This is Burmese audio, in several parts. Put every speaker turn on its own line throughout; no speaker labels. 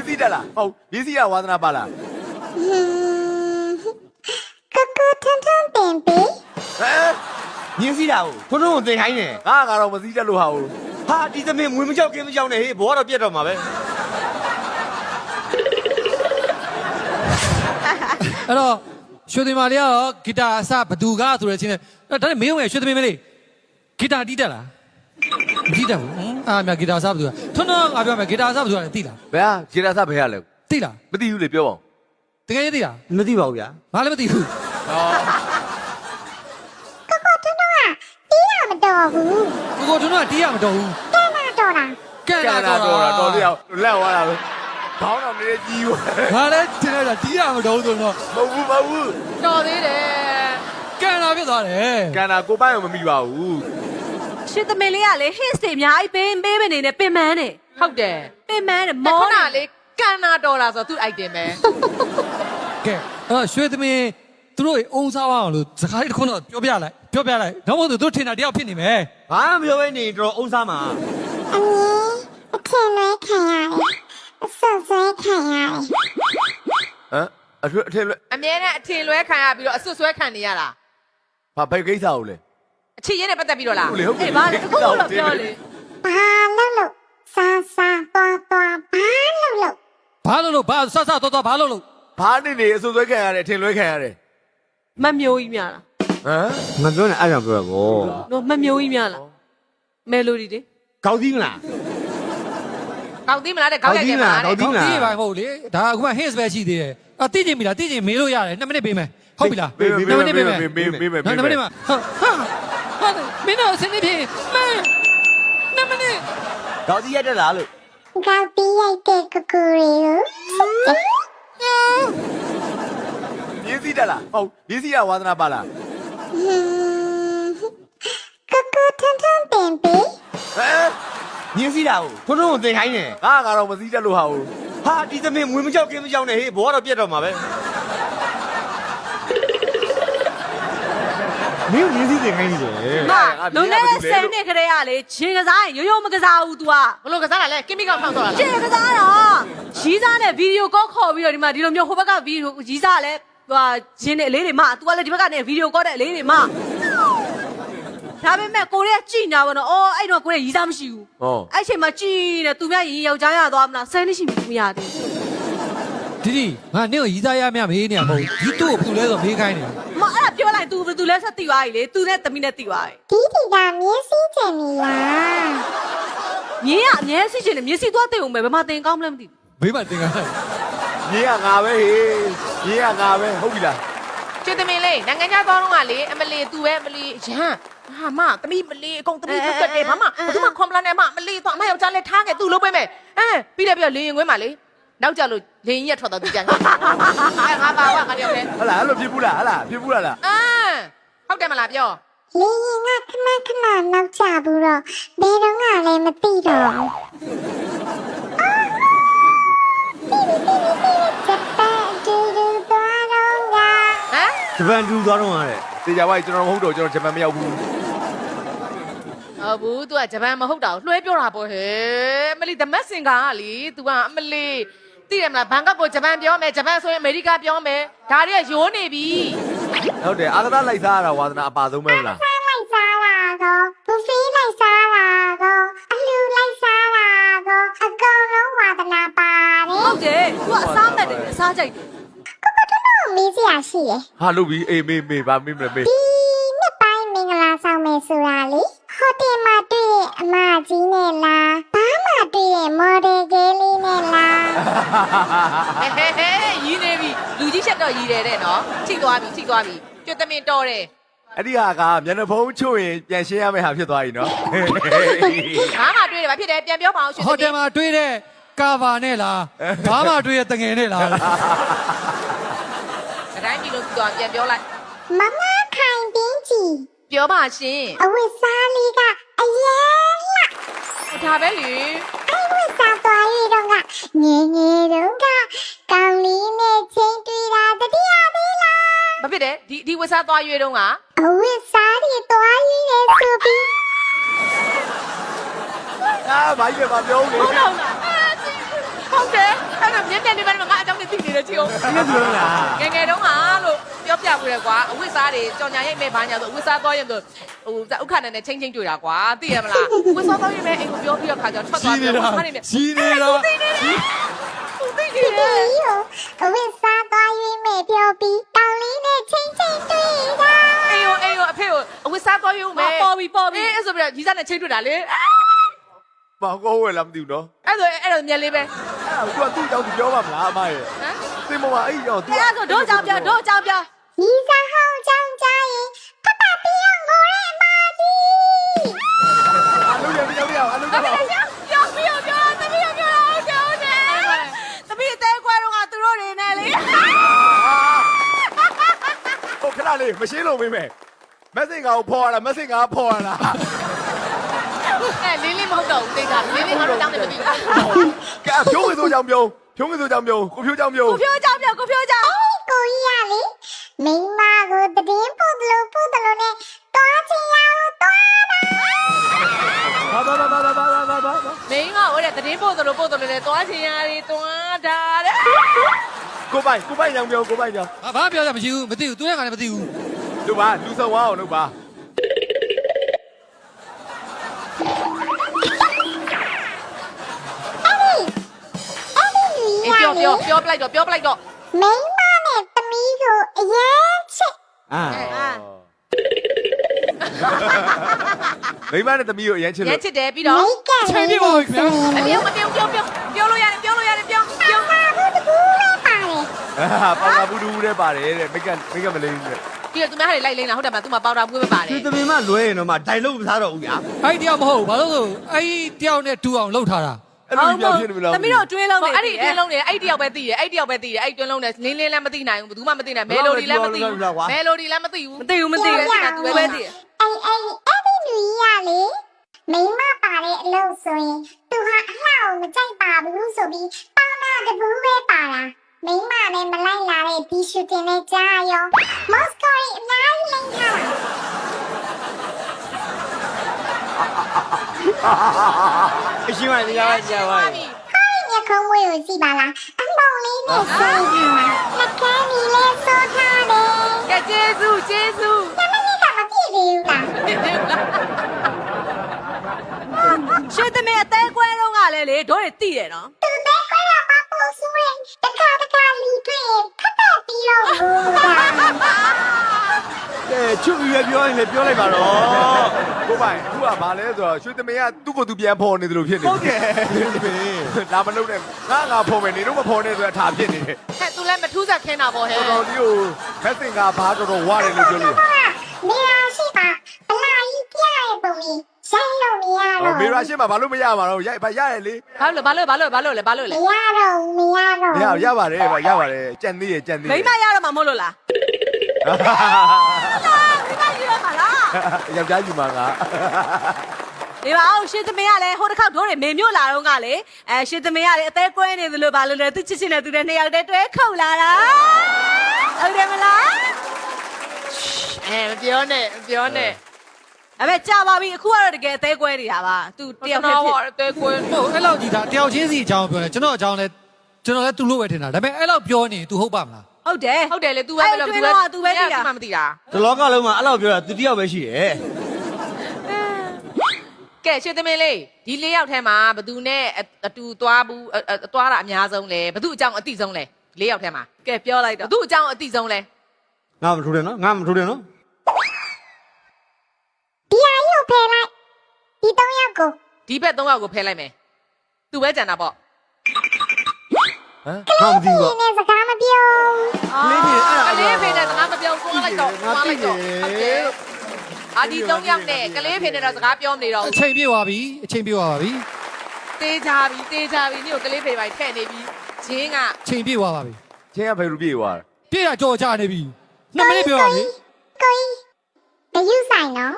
စီတက်လားဟုတ်မြင်းစီကဝါသနာပါလား
ကိုထွန်းထွန်းပင်ပီ
ဟမ်
မြင်းစီးတာကိုထွန်းထွန်းကိုတင်ခိုင်းတယ်
ကတော့မစီတက်လို့ဟာဟုတ်
ဟာဒီသမင်ငွေမကြောက်ကင်းမကြောက်နဲ့ဟေးဘောကတော့ပြတ်တော့မှာပဲ
အဲ့တော့ရွှေသမီးလေးကတော့ဂီတာအစဘသူကဆိုတဲ့ချင်းနဲ့ဒါနဲ့မင်းဝင်ရွှေသမီးမလေးဂီတာတီးတက်လားမတီးတက်ဘူးမြဂီတာအစဘသူကထွန်းထွန်းငါပြောမယ်ဂီတာအစဘသူကလည်းသိလား
ဘယ်ဟာခြေရစဘယ်ဟာလဲ
သိလား
မသိဘူးလေပြောပါဦး
တကယ်သိလား
မသိပါဘူးဗျာ
ငါလည်းမသိဘူး
ကိုထွန်းထွန်းကတီးရမတော်ဘူး
ကိုထွန်းထွန်းကတီးရမတော်ဘူး
ကဲနာတော်တာ
ကဲ
ကဲ
တာ
တော့
တော့
တော်သေးအောင်လက်သွားတာပဲခေါင်းတော့နည်းနည်းကြီးဘူး
ငါလည်းထင်လိုက်တာတီးရမတော်ဘူးဆိုတော့
မဟုတ်ဘူးမဟုတ်ဘူး
တော်သေးတယ်
ကဲတာဖြစ်သွားတယ်
ကန်နာကိုပိုင်းအောင်မမိပါဘူး
ရှစ်သမီးလေးကလေ hits တွေအများကြီးပေးမနေနဲ့ပင်မန်းတယ်
ဟုတ်တယ်
ပင်မန်းတယ်
မော
မော
ခဏ
တယ်
လေးကန်နာတော်တာဆိုသူ့ item ပဲ
ကဲရွှေသမီးသူတို့အုံစားအောင်လို့စကားလေးတစ်ခုတော့ပြောပြလိုက်တော့မဟုတ်သူတို့ထင်တာတယောက်ဖြစ်နေမယ်
ဘာမှမပြောဘဲနေတော်အုံးစားမှာ
အမီအထင်လွဲခံရတယ်အဆွဆွဲခံရတယ်
ဟမ်အထက်လွဲ
အမြဲတမ်းအထင်လွဲခံရပြီးတော့အဆွတ်ဆွဲခံနေရတာ
ဘာဘယ်ကိစ္စကိုလဲ
အချစ်ရင်းနဲ့ပတ်သက်ပြီးတော့လား
ဟုတ်လေဟုတ်ပြီ
အေးဘာလဲတစ်ခုခုတော့ပြောလေ
ဘာလို့စားစားတော်တော်ဘာလို့
ဘာဆဆတော့ဘာလို့
ဘာနေနေအစွတ်ဆွဲခံရတယ်ထင်လွဲခံရတယ်
မမျိုးကြီးများလား
ဟမ်
မပြောနဲ့အဲ့ကြောင့်ပြောရကော
နော်မမျိုးကြီးများလားမယ်လိုဒီလေ
ကောက်သီးမလား
ကောက်သိမလားတဲ့ကောက်ရိုက်တယ်မှာတဲ့
ကောက်သိ
ဒီ
မလား
ပါမဟုတ်လေဒါအခုမှ hits ပဲရှိသေးတယ်တိကျင်ပြီလားတိကျင်မေးလို့ရတယ်2မိနစ်ပေးမယ်ဟုတ်ပြီလား
မေး
2မိနစ်ပေးမယ်
မေး
2မိနစ်မှာဟာမင်းတို့အစနေပြေ2မိနစ်
ကောက်သီးရက်တက်လားလို့
ကောက်ပြီးရိုက်တဲ့ကူကူတွေကို
မြင်းစီတက်လားဟုတ်မြင်းစီကဝါသနာပါလား
ကိုထွန်းထွန်းပင်ပီ
ဟမ်
မြင်းစီးတာကိုထွန်းထွန်းကိုတင်ခိုင်းတယ်
ကတော့မစီတက်လို့ဟာဟုတ်
ဟာဒီသမင်ငွေမကြောက်ကင်းမကြောက်နဲ့ဟေးဘောကတော့ပြတ်တော့မှာပဲမင်းမြင်းစီးတင်ခိုင်းနေတယ်
မလုံနေတဲ့10နှစ်ခရေကလေချင်းကစားရင်ရိုးရိုးမကစားဘူး तू က
ဘလို့ကစားတာလဲကင်မီကောင်ထောက်တော့လား
ချင်းကစားတော့ရီးစားနဲ့ဗီဒီယိုကောခေါ်ပြီးတော့ဒီမှာဒီလိုမျိုးဟိုဘက်ကဗီဒီယိုရီးစားလဲဟိုချင်းနဲ့အလေးတွေမ तू ကလည်းဒီဘက်ကနေဗီဒီယိုကောတဲ့အလေးတွေမဒါပေမဲ့ကိုရီးယားကြည်ညာဘောနော်အော်အဲ့တော့ကိုရီးယားရီးစားမရှိဘူး
ဟော
အဲ့ချိန်မှာကြည်နေသူများရင်ယောက်ျားရသွားမလား10နှစ်ရှိပြီမရသေးဘူး
ဒီငါနင့်ကိုရီးစားရမြမေးနေရမဟုတ်ဒီတို့ကိုဖူလဲဆိုမေးခိုင်းနေ
မအဲ့ဒါပြောလိုက် तू လဲဆက်တိသွားပြီလေ तू နဲ့သမီးနဲ့တိသွားပြီ
ဒီဒီကမြင်းစည်းချင်နေလား
မြင်းကအမြဲရှိချင်တယ်မျက်စိသွားတင်အောင်ပဲဘယ်မှာတင်ကောင်းမလဲမသိဘူး
ဘေးမှာတင်ကားလိုက်
မြင်းကငါပဲဟေးမြင်းကငါပဲဟုတ်ပြီလား
ချစ်သမီးလေးနိုင်ငံခြားသွားတော့ကလေအမလီသူပဲအမလီရဟန်းဟာမသမီးမလီအကုန်သမီးတက်တယ်ဘာမှဘယ်သူမှခွန်ပလန်နဲ့မလီသွားအမယောက်ျားလဲထားခဲ့သူ့လုပ်ပေးမယ်ပြီးတယ်ပြီးတော့လေရင်ခွင်းမှာလေနောက်ကြလို့လေရင်ရက်ထွက်တော့သူကြငါပါဝါငါတယောက်လဲ
ဟလာအဲ့လိုဖြစ်ဘူးလားဟလာဖြစ်ဘူးလား
ဟုတ်တယ်မလားပြော
လင်းရင်ကခဏနောက်ကျဘူးတော့ဘယ်တော့မှလည်းမသိတော့ဂျပန်တူတူသွားတော့က
ဂျပန်တူသွားတော့ရတယ်
တေချာပါကျွန်တော်မဟုတ်တော့ကျွန်တော်ဂျပန်မရောက်ဘူး
ဟုတ်ဘူး तू ကဂျပန်မဟုတ်တာလွှဲပြောတာပေါ့ဟဲ့အမလီဓမတ်စင်ကာကလေ तू ကအမလီသိတယ်မလားဘန်ကောက်ကိုဂျပန်ပြောမယ်ဂျပန်ဆိုရင်အမေရိကပြောမယ်ဒါတွေကရိုးနေပြီ
ဟုတ်တယ်အာကသလိုက်စားရတာဝါသနာအပါဆုံးပဲမလား
စားလိုက်စားလာတော့ဘူဖီလိုက်စားလာတော့အလူလိုက်စားလာတော့အကုန်လုံးဝါဒနာပါတယ်
ဟုတ်တယ် तू ကအစားမဲ့တယ်အစားကြိုက်တယ်
ကိုမေးစရာရှိတယ်
ဟာလုပ်ပြီးအေးမေးပါမေးမလဲမေး
ဒီနှစ်ပိုင်းမင်္ဂလာဆောင်မယ်ဆိုတာလေဟိုတယ်မှာတွေ့တဲ့အမကြီးနဲ့လားဘာမှတွေ့ရဲ့မော်ဒယ်ကလေးနဲ့လား
ဟဲရီးနေပြီလူကြီးချက်တော့ရီးတယ်တဲ့နော်ထိသွားပြီကျွတ်သမင်တော်တယ်
အဲ့ဒီဟာကမျက်နှာဖုံးချို့ရင်ပြန်ရှင်းရမယ့်ဟာဖြစ်သွားပြီနော်
ဘာမှတွေ့တယ်ဗာဖြစ်တယ်ပြန်ပြောပါအောင်ရှင်
ဟိုတယ်မှာတွေ့တဲ့ကာဗာနဲ့လားဘာမှတွေ့တဲ့တငယ်နဲ့လား
အတိုင်းပြီလို့သူကပြန်ပြောလိုက်
မမခိုင်တင်းကြီး
ပြောပါရှင်
အဝတ်စားလေးကအရင်လှ
ဒါပဲလေ
အဲ့ဝတ်စားသွားရတော့ကငယ်ငယ်တော့ကကောင်းလေးနဲ့ချင်းတွေ့တာတတိယသေးလား
ဘာဖြစ်တယ်ဒီဝက်စားသွားရွေးတော့ကအ
ဝတ်စားတွေသွားရတဲ့ဆိုပြီး
အာဘာကြီးလဲမပြောဘူးလေ
ဟုတ်တယ် တော့မြက်မြက်နေပါနဲ့ငါအကြောင်းနဲ့သိနေတယ်ချီအောင်
ဒီကဆိုတော့လား
ငယ်ငယ်တုန်းကလို့ပြောပြပြရကွာအဝိစားတွေကြော်ညာရိတ်မဲ့ဘာညာဆိုအဝိစားတော့ရင်ဆိုဟိုဥက္ခနဲ့ချင်းချင်းတွေ့တာကွာသိရမလားဝိစားတော့ရင်မဲ့အိမ်ကိုပြောပြီးတော့ခါကျထွက်သွားပြီးတော့ခါနေနဲ့
ရှိနေတာ
သိနေတယ်သိနေ
ဒီ
တယ်
ကိုဝိစားသွား၍မဲ့ပြောပြီးတောင်းလေးနဲ့ချင်းချင်းတွေ့တာ
အေးရောအဖေကိုအဝိစားတော့ရုံမဲ့
ပေါ်ပြီပေါ်ပြီ
အေးအဲ့ဆိုပြီးတော့ကြီးစားနဲ့ချင်းတွေ့တာလေ
ဘာကောဝဲလားမသိဘူးနော်
အဲ့တော့မြက်လေးပဲ
အဲ့သူကသူ့ကြောင့်သူပြောပါမလားအမရဲ့
ဟမ်
သိမပါအဲ့ကြောင့်သူ
အဲ့ဒါဆိုတို့ကြောင်ပြတို့ကြောင်ပြ
ဒီစားဟောင်းကြောင်းကြရင်ဖပပြအောင်ကိုရဲမာကြီး
အလုပ်ရပြောင်းအလုပ်ရပါ
ပြောသမီးပြောကြောင်တယ်သမီးအသေးခွဲတော့ကသူတို့တွေနဲ့လေ
ဟုတ်ခဏလေးမရှင်းလို့မင်းမဲမက်ဆေ့ကိုဖော်ရတာမက်ဆေ့ကဖော်ရတာ
အဲ့လေးမဟုတ်တော့ဘူးသိတာလေးငါတို့တောင်းတယ်မသိဘူး
ကဲဖြိုးဝေဆိုကြောင်ပြုံးဖြိုးဝေဆိုကြောင်ပြုံးကိုဖြိုးကြောင်ပြုံး
ကိုဖြိုးကြောင်ပြကိုဖြိုးကြောင်
ကိုကြီးရလေမိမကိုတည်င်းပုတ်လို့နဲ့တွားချင်ရအောင်တွားတာ
ဘာ
မင်းကဟိုတဲ့တည်ပို့တယ်လို့လဲသွားချင်ရတယ်တွားတာတဲ့
ကိုပိုင်ကြောင်ပြုံးကိုပိုင်ကြောင်
ဘာပြောကြမရှိဘူးမသိဘူးသူနဲ့ကလည်းမသိဘူး
တို့ပါလူဆောင်အောင်လုပ်ပါ
အဲ့ဒီလူကြီးရလေ
ပြောပလိုက်တော့
မိမနဲ့သမီးကိုအရင်ချစ်
အာ
မိမနဲ့သမီးကိုအရင်ချစ်
ရဲ
လို့
ချစ်တယ်ပြီးတော့
မိတ်က
ချိန်ပြပါဦးခင်ဗျာ
အပြုံးပြောလို့ရတယ်ပြော
ပါဘူးတကူလေးပါလေ
ပေါင်တာဘူးတူးတဲ့ပါတယ်တဲ့မိကမလေးတဲ့
ပြီးတော့သူများတွေလိုက်လိမ့်တာဟုတ်တယ်မသူမှပေါင်တာပွေးမပါတ
သူ
ယ်
သမီးမလွဲရင်တော့မှဒိုင်လို့မစားတော့ဘူးဗျာ
အဲ့ဒီတယောက်မဟုတ်ဘူးဘာလို့ဆိုအဲ့ဒီတယောက်နဲ့တူအောင်လှုပ်ထားတာ
အဲ့လိုပြောဖြစ်နေမလား
သမီးတို့တွင်းလုံးနေ
အဲ့ဒီအတွင်းလုံးနေအဲ့တယောက်ပဲသိတယ်အဲ့အတွင်းလုံးနဲ့လင်းလည်းမသိနိုင်ဘူးဘယ်သူမှမသိနိုင်မဲလိုဒီလည်းမသိဘူးမဲလိုဒီလည်းမသိဘူး
မသိဘူး
သူပဲသိတယ်သူပဲသိတယ်
အဲ့ဒီလူကြီးရလေမိမပါတဲ့အလုပ်ဆိုရင်သူဟာအလှကိုမကြိုက်ပါဘူးဆိုပြီးပေါင်းတာတဘူးပဲပါတာမိမနဲ့မလိုက်လာတဲ့ဒီရှူတင်နဲ့ကြားရောမော်စကိုရီအများကြီးလိမ့်ထားတာ
အရှင်မကြီးကကြာပါပြီ
ညခုံးမွေးကိုကြည့်ပါလားအမောင်လေးနဲ့ဆိုးထားတာလက်ကမ်းကြီးလဲဆိုးထားတယ်
ကဲကျေးဇူး
ညမလေးကမပြည့်သေးဘူးလား
ရှင်းသမီးအသေးခွဲတော့ကလည်းလေတို့တွေသိတယ်နော်
သူတဲ့ခွဲရပါပို့ဆိုရင်တခါလူတွေ့ရင်ခက်တက်ပြီးတော့ဘူးလား
ကဲချွတ်ပြီးပြောရင်လည်းပြောလိုက်ပါတော့
ကိုပိုင်အခုကဘာလဲဆိုတော့ရွှေသမင်ကသူ့ကိုသူပြန်ဖော်နေတယ်လို့ဖြစ်နေ
ဟုတ်တယ်
ဒါမလုပ်နဲ့ငါဖော်မယ်နေတော့မဖော်နဲ့ဆိုတာထားဖြစ်နေတယ်
ဟဲ့သူလည်းမထူးစားခင်းတာပေါ့ဟဲ့
တော်ဒီကိုမက်ဆင်ကဘာတော်ဝရတယ်လို့ပြောလို့
မေရာရှိပါဘလာကြီးပြရတဲ့ပုံကြီးရိုက်လို့မရတော့
မေရာရှင်းမှာဘာလို့မရမှာတော့ရိုက်ရလေ
ဘာလို့လဲ
မရတော့
ရပါတယ်ရပါတယ်ကြံသေးရကြံသေး
မိမရတော့မှမဟုတ်လို့လားမိမရတော့မှလား
ယောက်ျားယူမှာက
ဒီပါအောင်ရှင်းသမီးကလည်းဟိုတစ်ခေါက်တို့တွေမေမြို့လာတော့ကလေရှင်းသမီးကလည်းအသေးကွဲနေသလိုပါလို့လေသူချစ်ချင်တဲ့သူတွေနှစ်ယောက်တည်းတွဲခုတ်လာတာဟုတ်တယ်မလား
မပြောနဲ့
အဲ့မဲ့ကြာပါပြီအခုကတော့တကယ်အသေးကွဲနေတာပါသူတယောက်တည်းဖြစ်
အသေးကွင်း
ဟုတ်အဲ့လောက်ကြီးဒါတယောက်ချင်းစီအကြောင်းပြောတယ်ကျွန်တော်အကြောင်းလဲကျွန်တော်လည်းသူ့လို့ပဲထင်တာဒါပေမဲ့အဲ့လောက်ပြောနေ तू ဟုတ်ပါမလား
ဟုတ်တယ်
ဟုတ်တယ်လေ तू ပဲမသိတာ
ဒီလောကလုံးမှာအဲ့လိုပြောတာသူတယောက်ပဲရှိတယ်
ကဲရွှေသမင်းလေးဒီ၄ယောက်ထဲမှာဘသူနဲ့အတူသွားဘူးသွားတာအများဆုံးလဲဘသူအကြောင်းအတိဆုံးလဲ၄ယောက်ထဲမှာ
ကဲပြောလိုက်
ဘ
တော့
သူအကြောင်းအတိဆုံးလဲ
ငါမထိုးတယ်နော်ငါမထိုးတယ်နော်
ဒီအရုပ်ဖယ်လိုက်ဒီ၃ယောက်ကို
ဒီဘက်၃ယောက်ကိုဖယ်လိုက်မယ်သူပဲကြံတာပေါ့
ငါမသိဘူး
ဒီနေ့စကားမပြော
လေးပြအဲ့
ကလေးဖေနဲ့စကားမပြောသွားလိုက်တော့သွားလိုက်တော့အာဒီ၃ယောက်နဲ့ကလေးဖေနဲ့တော့စကားပြောမနေတော့
အချိန်ပြည့်သွားပြီအချိန်ပြည့်သွားပါပြီ
တေးကြပြီညို့ကလေးဖေပိုင်းထည့်နေပြီဂျင်းက
အချိန်ပြည့်သွားပါပြီ
ချင်းကဘယ်လိုပြေသွား
ပြည့်တာကြော်ကြနေပြီ2မိနစ်ပြောပါလေ
ကိုကြီးဘယူဆိုင်နော်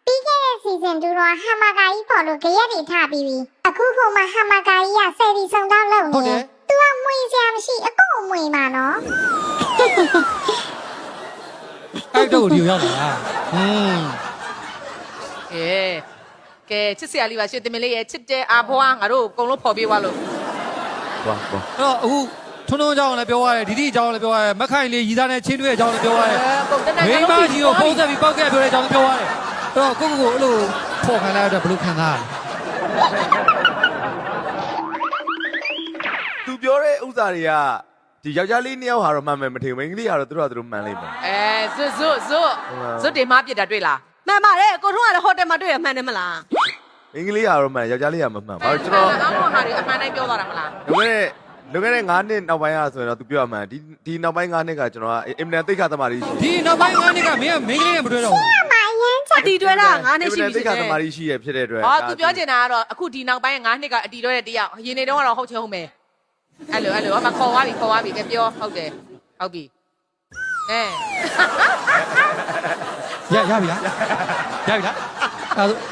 ပြီးခဲ့တဲ့စီဇန်2တော့ဟာမာကာကြီးပေါ်လို့ကြရက်တွေထပြီးပြီအခုမှဟာမာကာကြီးကဆယ်ဒီဆောင်တော့လုပ်နေတယ်သူကမွေးစရာမရှိအကုန်မွေးမှာနော်
အဲ့တော့ဒီရောက်လာ
ကဲချစ်စရာလေးပါရွှေသမင်းလေးရဲ့ချစ်တဲ့အာဘွားငါတို့အကုန်လုံးဖော်ပေးသွားလို့
သွား
အဲ့တော့အခုထွန်းထွန်းအကြောင်းလည်းပြောရတယ်ဒီဒီအကြောင်းလည်းပြောရတယ်မခိုင်လေးရီသားနဲ့ချင်းတွေ့အကြောင်းလည်းပြောရတယ်
ပုံတနင်္ဂနွေ
မိမကြီးကိုပုံသက်ပြီးပောက်ကပြောတဲ့အကြောင်းလည်းပြောရတယ်အဲ့တော့ကိုကိုအဲ့လိုဖော်ခံလိုက်ရတော့ဘယ်လိုခံစားရလဲ
သူပြောတဲ့ဥစ္စာတွေကဒီယောက်ျားလေး2ယောက်ဟာတော့မှန်မယ်မထင်ဘူးမိန်းကလေးကတော့သူတို့ကသူတို့မှန်လိမ့်မယ်
ဇွတ်တင်မပြစ်တာတွေ့လား
မှန်ပါတယ်ကိုထုံးကလည်းဟိုတယ်မှာတွေ့ရမှန်တယ်မလား
မိန်းကလေးကတော့မှန်ယောက်ျားလေးကမမှန်ဘာလို့ကျွန်တော်
ငါမောင်ဟာတွေအမှန်တိုင်းပြောသွားတာမလား
လွန်ခဲ့တဲ့9နှစ်နောက်ပိုင်းကဆိုရင်တော့သူပြောရမှန်ဒီနောက်ပိုင်း9နှစ်ကကျွန်တော်ကအင်မတန်သိက္ခာသမားကြီးရှိ
ဒီနောက်ပိုင်း9နှစ်ကမင်းကမိန်းကလေးနဲ့မတွေ့တော့ဘူး
မအရင်ချ
အတီတွဲတာ9နှစ်ရှိပြီ
သိက္ခာသမားကြီးရှိရဖြစ်တဲ့အတွက်
ဟောသူပြောချင်တာကတော့အခုဒီနောက်ပိုင်း9နှစ်ကအတီတော့တဲ့တယောက်ရင်နေတော့ကတော့ဟုတ်ချင်ဟုတ်မယ်အဲ့လိုဟောမခေါ်သွားပြီကပြောဟုတ်တယ်ဟုတ်ပြီ
ရပြီလား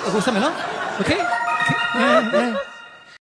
အခုဆက်မယ်နော်โอเค